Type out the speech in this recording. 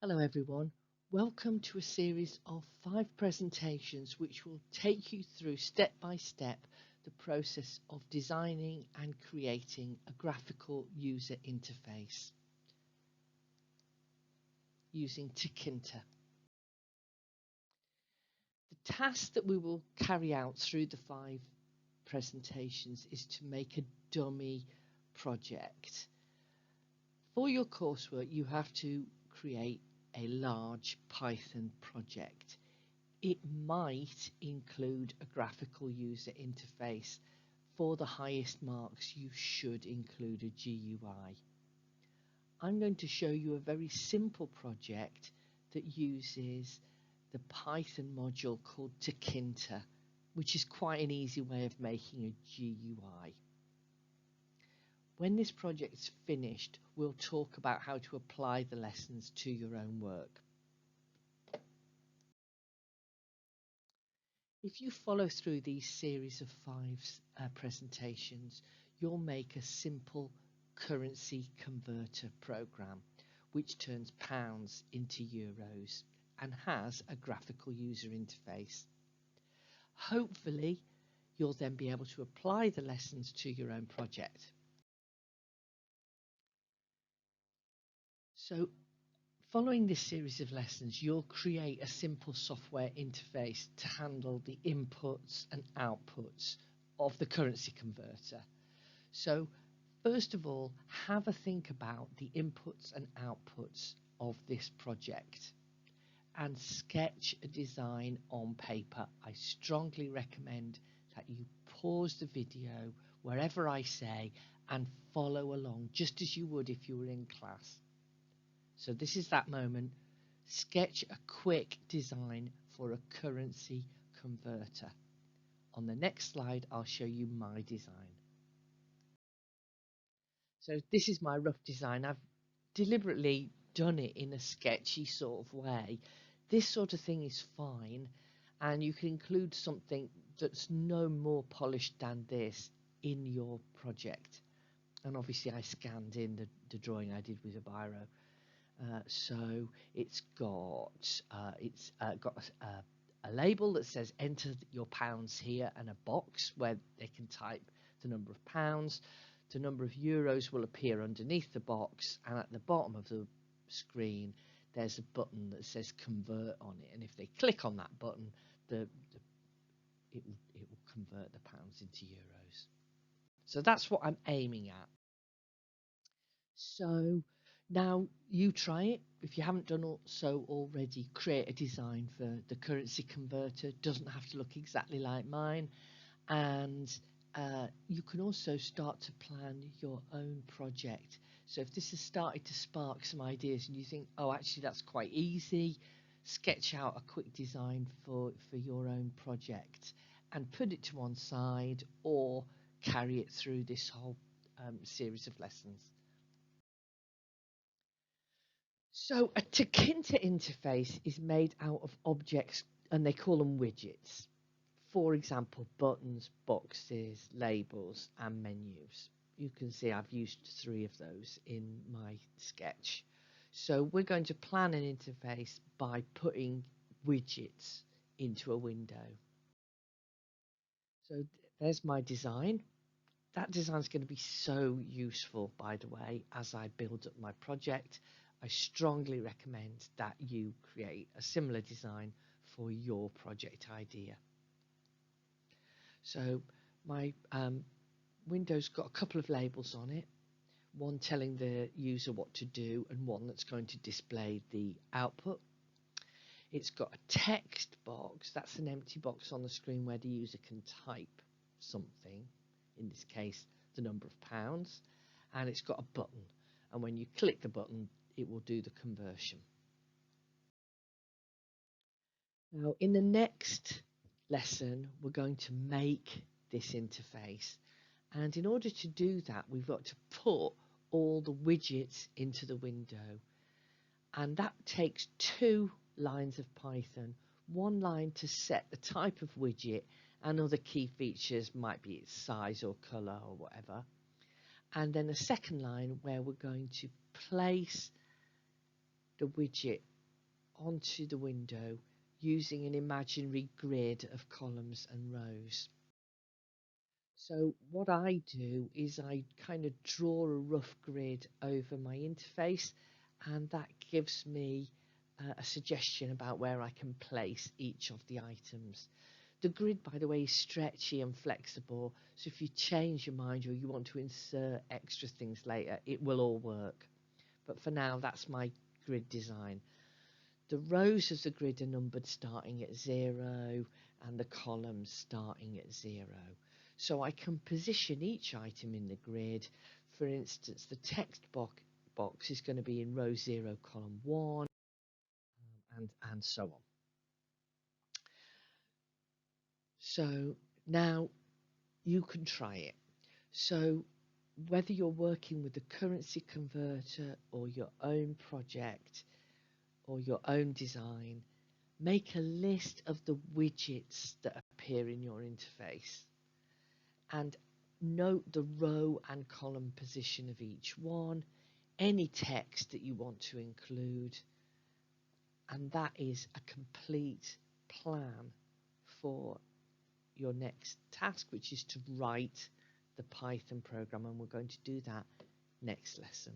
Hello everyone, welcome to a series of 5 presentations which will take you through step by step the process of designing and creating a graphical user interface using Tkinter. The task that we will carry out through the 5 presentations is to make a dummy project. For your coursework, you have to create a large Python project. It might include a graphical user interface. For the highest marks, you should include a GUI. I'm going to show you a very simple project that uses the Python module called Tkinter, which is quite an easy way of making a GUI. When this project's finished, we'll talk about how to apply the lessons to your own work. If you follow through these series of 5 presentations, you'll make a simple currency converter program which turns pounds into euros and has a graphical user interface. Hopefully, you'll then be able to apply the lessons to your own project. So, following this series of lessons, you'll create a simple software interface to handle the inputs and outputs of the currency converter. So, first of all, have a think about the inputs and outputs of this project and sketch a design on paper. I strongly recommend that you pause the video wherever I say and follow along just as you would if you were in class. So this is that moment. Sketch a quick design for a currency converter. On the next slide, I'll show you my design. So this is my rough design. I've deliberately done it in a sketchy sort of way. This sort of thing is fine, and you can include something that's no more polished than this in your project. And obviously I scanned in the drawing I did with a biro. So it's got a label that says enter your pounds here and a box where they can type the number of pounds. The number of euros will appear underneath the box, and at the bottom of the screen there's a button that says convert on it, and if they click on that button it will convert the pounds into euros. So that's what I'm aiming at. So now you try it. If you haven't done so already, create a design for the currency converter. It doesn't have to look exactly like mine. And you can also start to plan your own project. So if this has started to spark some ideas and you think, oh, actually that's quite easy, sketch out a quick design for your own project and put it to one side, or carry it through this whole series of lessons. So a Tkinter interface is made out of objects, and they call them widgets. For example, buttons, boxes, labels, and menus. You can see I've used 3 of those in my sketch. So we're going to plan an interface by putting widgets into a window. So there's my design. That design is going to be so useful, by the way, as I build up my project. I strongly recommend that you create a similar design for your project idea. So my window's got a couple of labels on it, one telling the user what to do and one that's going to display the output. It's got a text box, that's an empty box on the screen where the user can type something, in this case the number of pounds, and it's got a button, and when you click the button it will do the conversion. Now in the next lesson we're going to make this interface, and in order to do that we've got to put all the widgets into the window, and that takes 2 lines of Python, 1 line to set the type of widget and other key features, might be its size or color or whatever, and then a second line where we're going to place the widget onto the window using an imaginary grid of columns and rows. So what I do is I kind of draw a rough grid over my interface, and that gives me a suggestion about where I can place each of the items. The grid, by the way, is stretchy and flexible, so if you change your mind or you want to insert extra things later, it will all work. But for now, that's my grid design. The rows of the grid are numbered starting at 0 and the columns starting at 0. So I can position each item in the grid. For instance, the text box is going to be in row 0, column 1, and so on. So now you can try it. So whether you're working with a currency converter or your own project or your own design, make a list of the widgets that appear in your interface and note the row and column position of each one, any text that you want to include, and that is a complete plan for your next task, which is to write the Python program, and we're going to do that next lesson.